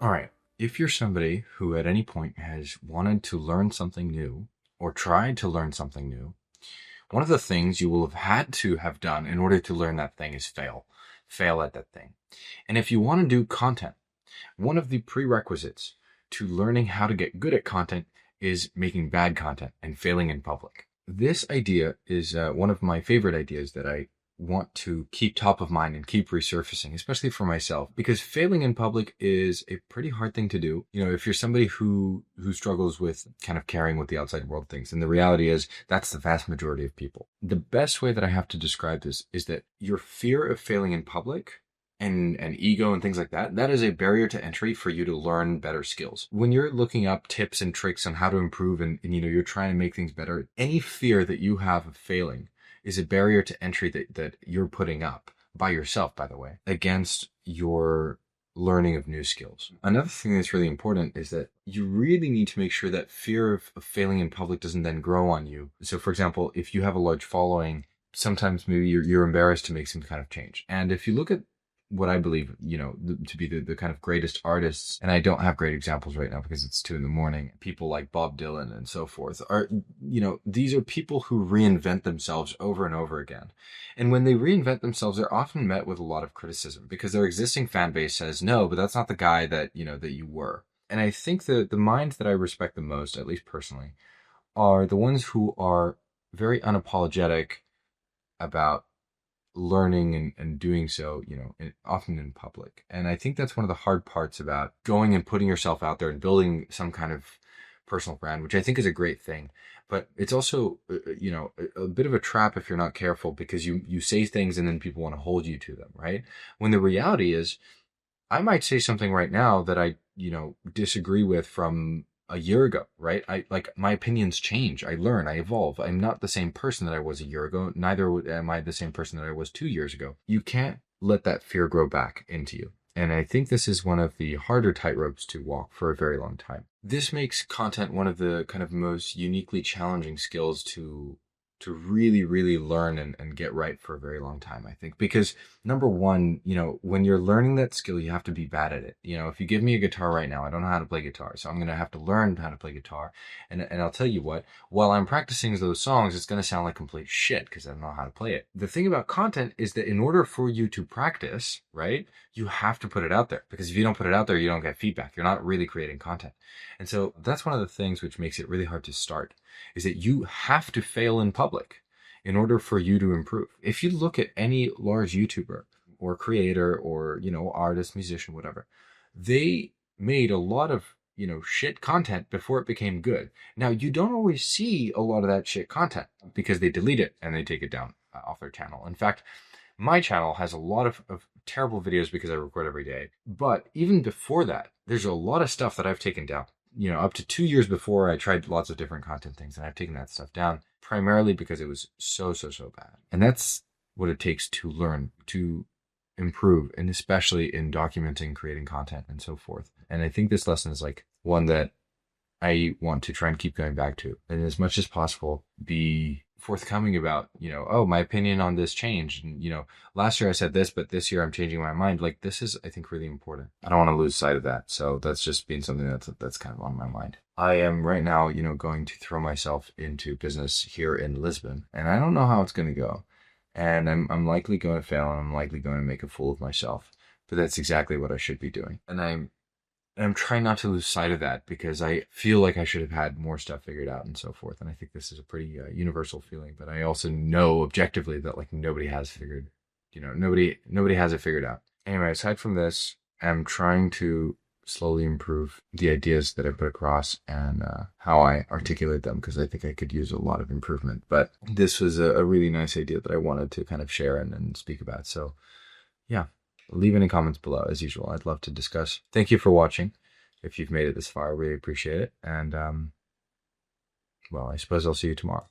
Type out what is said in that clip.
All right. If you're somebody who at any point has wanted to learn something new or tried to learn something new, one of the things you will have had to have done in order to learn that thing is fail. Fail at that thing. And if you want to do content, one of the prerequisites to learning how to get good at content is making bad content and failing in public. This idea is one of my favorite ideas that I want to keep top of mind and keep resurfacing, especially for myself, because failing in public is a pretty hard thing to do. You know, if you're somebody who struggles with kind of caring what the outside world thinks, and the reality is that's the vast majority of people. The best way that I have to describe this is that your fear of failing in public and ego and things like that, that is a barrier to entry for you to learn better skills. When you're looking up tips and tricks on how to improve and you're trying to make things better, any fear that you have of failing is a barrier to entry that you're putting up by yourself, by the way, against your learning of new skills. Another thing that's really important is that you really need to make sure that fear of failing in public doesn't then grow on you. So for example, if you have a large following, sometimes maybe you're embarrassed to make some kind of change. And if you look at what I believe, to be the kind of greatest artists, and I don't have great examples right now because it's 2 a.m, people like Bob Dylan and so forth are, these are people who reinvent themselves over and over again. And when they reinvent themselves, they're often met with a lot of criticism because their existing fan base says, no, but that's not the guy that you were. And I think the minds that I respect the most, at least personally, are the ones who are very unapologetic about learning and doing so, often in public. And I think that's one of the hard parts about going and putting yourself out there and building some kind of personal brand, which I think is a great thing. But it's also, a bit of a trap if you're not careful, because you say things and then people want to hold you to them, right? When the reality is, I might say something right now that I, disagree with from a year ago, right? My opinions change. I learn, I evolve. I'm not the same person that I was a year ago. Neither am I the same person that I was 2 years ago. You can't let that fear grow back into you. And I think this is one of the harder tightropes to walk for a very long time. This makes content one of the kind of most uniquely challenging skills to really, really learn and get right for a very long time, I think. Because number one, when you're learning that skill, you have to be bad at it. If you give me a guitar right now, I don't know how to play guitar. So I'm going to have to learn how to play guitar. And I'll tell you what, while I'm practicing those songs, it's going to sound like complete shit because I don't know how to play it. The thing about content is that in order for you to practice, right, you have to put it out there. Because if you don't put it out there, you don't get feedback. You're not really creating content. And so that's one of the things which makes it really hard to start, is that you have to fail in public in order for you to improve. If you look at any large YouTuber or creator or, artist, musician, whatever, they made a lot of, shit content before it became good. Now, you don't always see a lot of that shit content because they delete it and they take it down off their channel. In fact, my channel has a lot of terrible videos because I record every day. But even before that, there's a lot of stuff that I've taken down. Up to 2 years before, I tried lots of different content things, and I've taken that stuff down primarily because it was so bad. And that's what it takes to learn, to improve, and especially in documenting, creating content, and so forth. And I think this lesson is like one that I want to try and keep going back to, and as much as possible, be forthcoming about, my opinion on this changed. And, last year I said this, but this year I'm changing my mind. Like, this is, I think, really important. I don't want to lose sight of that. So that's just been something that's kind of on my mind. I am right now, going to throw myself into business here in Lisbon, and I don't know how it's going to go. And I'm likely going to fail, and I'm likely going to make a fool of myself, but that's exactly what I should be doing. And I'm trying not to lose sight of that because I feel like I should have had more stuff figured out and so forth. And I think this is a pretty universal feeling, but I also know objectively that nobody has it figured out. Anyway, aside from this, I'm trying to slowly improve the ideas that I put across and how I articulate them, because I think I could use a lot of improvement. But this was a really nice idea that I wanted to kind of share and speak about. So yeah. Leave any comments below, as usual. I'd love to discuss. Thank you for watching. If you've made it this far, I really appreciate it. And, I suppose I'll see you tomorrow.